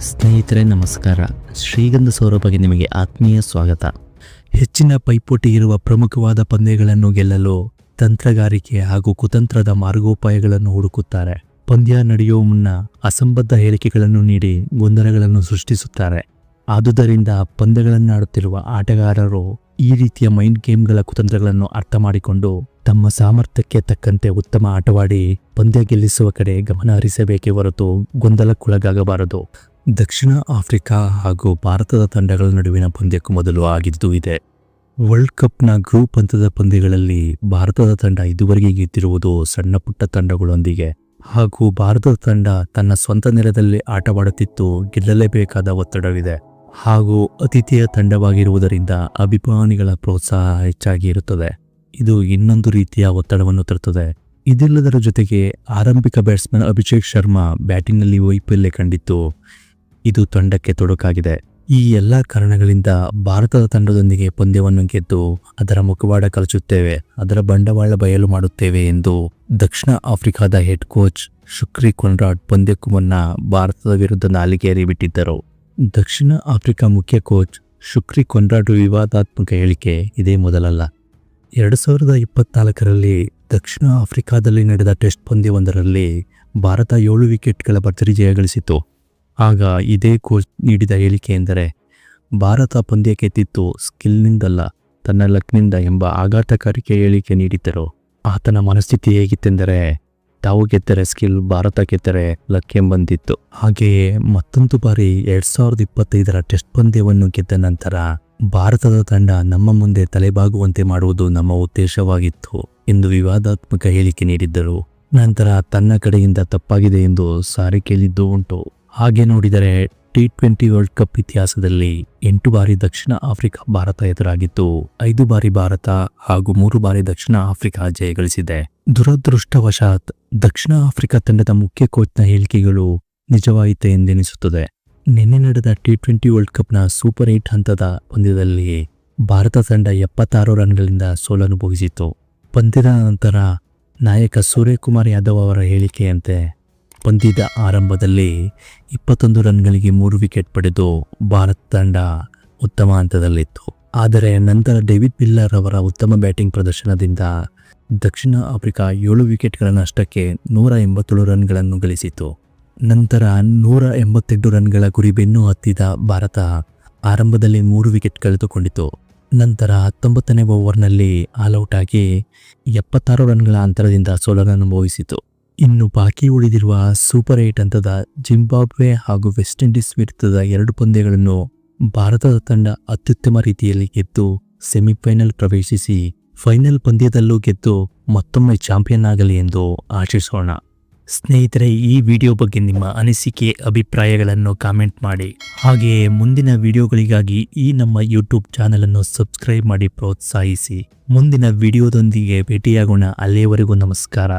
ಸ್ನೇಹಿತರೆ ನಮಸ್ಕಾರ. ಶ್ರೀಗಂಧ ಸೌರಭಗೆ ನಿಮಗೆ ಆತ್ಮೀಯ ಸ್ವಾಗತ. ಹೆಚ್ಚಿನ ಪೈಪೋಟಿ ಇರುವ ಪ್ರಮುಖವಾದ ಪಂದ್ಯಗಳನ್ನು ಗೆಲ್ಲಲು ತಂತ್ರಗಾರಿಕೆ ಹಾಗೂ ಕುತಂತ್ರದ ಮಾರ್ಗೋಪಾಯಗಳನ್ನು ಹುಡುಕುತ್ತಾರೆ. ಪಂದ್ಯ ನಡೆಯುವ ಮುನ್ನ ಅಸಂಬದ್ಧ ಹೇಳಿಕೆಗಳನ್ನು ನೀಡಿ ಗೊಂದಲಗಳನ್ನು ಸೃಷ್ಟಿಸುತ್ತಾರೆ. ಆದುದರಿಂದ ಪಂದ್ಯಗಳನ್ನು ಆಡುತ್ತಿರುವ ಆಟಗಾರರು ಈ ರೀತಿಯ ಮೈಂಡ್ ಗೇಮ್ಗಳ ಕುತಂತ್ರಗಳನ್ನು ಅರ್ಥ ಮಾಡಿಕೊಂಡು ತಮ್ಮ ಸಾಮರ್ಥ್ಯಕ್ಕೆ ತಕ್ಕಂತೆ ಉತ್ತಮ ಆಟವಾಡಿ ಪಂದ್ಯ ಗೆಲ್ಲಿಸುವ ಕಡೆ ಗಮನ ಹರಿಸಬೇಕೇ ಹೊರತು ಗೊಂದಲಕ್ಕೊಳಗಾಗಬಾರದು. ದಕ್ಷಿಣ ಆಫ್ರಿಕಾ ಹಾಗೂ ಭಾರತದ ತಂಡಗಳ ನಡುವಿನ ಪಂದ್ಯಕ್ಕೂ ಮೊದಲು ಆಗಿದ್ದು ಇದೆ. ವರ್ಲ್ಡ್ ಕಪ್ನ ಗ್ರೂಪ್ ಹಂತದ ಪಂದ್ಯಗಳಲ್ಲಿ ಭಾರತದ ತಂಡ ಇದುವರೆಗೆ ಗೆದ್ದಿರುವುದು ಸಣ್ಣ ಪುಟ್ಟ ತಂಡಗಳೊಂದಿಗೆ ಹಾಗೂ ಭಾರತದ ತಂಡ ತನ್ನ ಸ್ವಂತ ನೆಲದಲ್ಲಿ ಆಟವಾಡುತ್ತಿದ್ದು ಗೆಲ್ಲಲೇಬೇಕಾದ ಒತ್ತಡವಿದೆ ಹಾಗೂ ಅತಿಥೇಯ ತಂಡವಾಗಿರುವುದರಿಂದ ಅಭಿಮಾನಿಗಳ ಪ್ರೋತ್ಸಾಹ ಹೆಚ್ಚಾಗಿ ಇರುತ್ತದೆ. ಇದು ಇನ್ನೊಂದು ರೀತಿಯ ಒತ್ತಡವನ್ನು ತರುತ್ತದೆ. ಇದೆಲ್ಲದರ ಜೊತೆಗೆ ಆರಂಭಿಕ ಬ್ಯಾಟ್ಸ್ಮನ್ ಅಭಿಷೇಕ್ ಶರ್ಮಾ ಬ್ಯಾಟಿಂಗ್ನಲ್ಲಿ ವೈಫಲ್ಯ ಕಂಡಿದ್ದು ಇದು ತಂಡಕ್ಕೆ ತೊಡಕಾಗಿದೆ. ಈ ಎಲ್ಲ ಕಾರಣಗಳಿಂದ ಭಾರತದ ತಂಡದೊಂದಿಗೆ ಪಂದ್ಯವನ್ನು ಗೆದ್ದು ಅದರ ಮುಖವಾಡ ಕಳಚುತ್ತೇವೆ, ಅದರ ಬಂಡವಾಳ ಬಯಲು ಮಾಡುತ್ತೇವೆ ಎಂದು ದಕ್ಷಿಣ ಆಫ್ರಿಕಾದ ಹೆಡ್ ಕೋಚ್ ಶುಕ್ರಿ ಕೊನ್ರಾಡ್ ಪಂದ್ಯಕ್ಕೂ ಮುನ್ನ ಭಾರತದ ವಿರುದ್ಧ ನಾಲಿಗೆಯರಿ ಬಿಟ್ಟಿದ್ದರು. ದಕ್ಷಿಣ ಆಫ್ರಿಕಾ ಮುಖ್ಯ ಕೋಚ್ ಶುಕ್ರಿ ಕೊನ್ರಾಡ್ ವಿವಾದಾತ್ಮಕ ಹೇಳಿಕೆ ಇದೇ ಮೊದಲಲ್ಲ. 2024ರಲ್ಲಿ ದಕ್ಷಿಣ ಆಫ್ರಿಕಾದಲ್ಲಿ ನಡೆದ ಟೆಸ್ಟ್ ಪಂದ್ಯವೊಂದರಲ್ಲಿ ಭಾರತ 7 ವಿಕೆಟ್ಗಳ ಭರ್ಜರಿ ಜಯ ಗಳಿಸಿತು. ಆಗ ಇದೇ ಕೋಚ್ ನೀಡಿದ ಹೇಳಿಕೆ ಎಂದರೆ, ಭಾರತ ಪಂದ್ಯ ಗೆದ್ದಿದ್ದು ಸ್ಕಿಲ್ನಿಂದಲ್ಲ ತನ್ನ ಲಕ್ನಿಂದ ಎಂಬ ಆಘಾತಕಾರಿ ಹೇಳಿಕೆ ನೀಡಿದ್ದರು. ಆತನ ಮನಸ್ಥಿತಿ ಹೇಗಿತ್ತೆಂದರೆ, ತಾವು ಗೆದ್ದರೆ ಸ್ಕಿಲ್, ಭಾರತ ಗೆದ್ದರೆ ಲಕ್ ಎಂಬಂದಿತ್ತು. ಹಾಗೆಯೇ ಮತ್ತೊಂದು ಬಾರಿ 2025ರ ಟೆಸ್ಟ್ ಪಂದ್ಯವನ್ನು ಗೆದ್ದ ನಂತರ ಭಾರತದ ತಂಡ ನಮ್ಮ ಮುಂದೆ ತಲೆಬಾಗುವಂತೆ ಮಾಡುವುದು ನಮ್ಮ ಉದ್ದೇಶವಾಗಿತ್ತು ಎಂದು ವಿವಾದಾತ್ಮಕ ಹೇಳಿಕೆ ನೀಡಿದ್ದರು. ನಂತರ ತನ್ನ ಕಡೆಯಿಂದ ತಪ್ಪಾಗಿದೆ ಎಂದು ಸಾರಿ ಕೇಳಿದ್ದು ಉಂಟು. ಹಾಗೆ ನೋಡಿದರೆ T20 ವರ್ಲ್ಡ್ ಕಪ್ ಇತಿಹಾಸದಲ್ಲಿ 8 ಬಾರಿ ದಕ್ಷಿಣ ಆಫ್ರಿಕಾ ಭಾರತ ಎದುರಾಗಿದ್ದು 5 ಬಾರಿ ಭಾರತ ಹಾಗೂ 3 ಬಾರಿ ದಕ್ಷಿಣ ಆಫ್ರಿಕಾ ಜಯಗಳಿಸಿದೆ. ದುರದೃಷ್ಟವಶಾತ್ ದಕ್ಷಿಣ ಆಫ್ರಿಕಾ ತಂಡದ ಮುಖ್ಯ ಕೋಚ್ನ ಹೇಳಿಕೆಗಳು ನಿಜವಾಯಿತೆ ಎಂದೆನಿಸುತ್ತದೆ. ನಿನ್ನೆ ನಡೆದ T20 ವರ್ಲ್ಡ್ ಕಪ್ನ ಸೂಪರ್ 8 ಹಂತದ ಪಂದ್ಯದಲ್ಲಿ ಭಾರತ ತಂಡ 76 ರನ್ಗಳಿಂದ ಸೋಲನುಭವಿಸಿತು. ಪಂದ್ಯದ ನಂತರ ನಾಯಕ ಸೂರ್ಯಕುಮಾರ್ ಯಾದವ್ ಅವರ ಹೇಳಿಕೆಯಂತೆ ಪಂದ್ಯದ ಆರಂಭದಲ್ಲಿ 21 ರನ್ಗಳಿಗೆ 3 ವಿಕೆಟ್ ಪಡೆದು ಭಾರತ ತಂಡ ಉತ್ತಮ ಹಂತದಲ್ಲಿತ್ತು. ಆದರೆ ನಂತರ ಡೇವಿಡ್ ಮಿಲ್ಲರ್ ಅವರ ಉತ್ತಮ ಬ್ಯಾಟಿಂಗ್ ಪ್ರದರ್ಶನದಿಂದ ದಕ್ಷಿಣ ಆಫ್ರಿಕಾ 7 ವಿಕೆಟ್ಗಳ ನಷ್ಟಕ್ಕೆ 187 ರನ್ಗಳನ್ನು ಗಳಿಸಿತು. ನಂತರ 188 ರನ್ಗಳ ಗುರಿ ಬೆನ್ನು ಹತ್ತಿದ ಭಾರತ ಆರಂಭದಲ್ಲಿ 3 ವಿಕೆಟ್ ಕಳೆದುಕೊಂಡಿತು. ನಂತರ 19ನೇ ಓವರ್ನಲ್ಲಿ ಆಲ್ಔಟ್ ಆಗಿ 76 ರನ್ಗಳ ಅಂತರದಿಂದ ಸೋಲನುಭವಿಸಿತು. ಇನ್ನು ಬಾಕಿ ಉಳಿದಿರುವ ಸೂಪರ್ 8 ಹಂತದ ಜಿಂಬಾಬ್ವೆ ಹಾಗೂ ವೆಸ್ಟ್ ಇಂಡೀಸ್ ವಿರುದ್ಧದ 2 ಪಂದ್ಯಗಳನ್ನು ಭಾರತದ ತಂಡ ಅತ್ಯುತ್ತಮ ರೀತಿಯಲ್ಲಿ ಗೆದ್ದು ಸೆಮಿಫೈನಲ್ ಪ್ರವೇಶಿಸಿ ಫೈನಲ್ ಪಂದ್ಯದಲ್ಲೂ ಗೆದ್ದು ಮತ್ತೊಮ್ಮೆ ಚಾಂಪಿಯನ್ ಆಗಲಿ ಎಂದು ಆಶಿಸೋಣ. ಸ್ನೇಹಿತರೆ, ಈ ವಿಡಿಯೋ ಬಗ್ಗೆ ನಿಮ್ಮ ಅನಿಸಿಕೆ ಅಭಿಪ್ರಾಯಗಳನ್ನು ಕಾಮೆಂಟ್ ಮಾಡಿ. ಹಾಗೆಯೇ ಮುಂದಿನ ವಿಡಿಯೋಗಳಿಗಾಗಿ ಈ ನಮ್ಮ ಯೂಟ್ಯೂಬ್ ಚಾನಲನ್ನು ಸಬ್ಸ್ಕ್ರೈಬ್ ಮಾಡಿ ಪ್ರೋತ್ಸಾಹಿಸಿ. ಮುಂದಿನ ವಿಡಿಯೋದೊಂದಿಗೆ ಭೇಟಿಯಾಗೋಣ. ಅಲ್ಲಿಯವರೆಗೂ ನಮಸ್ಕಾರ.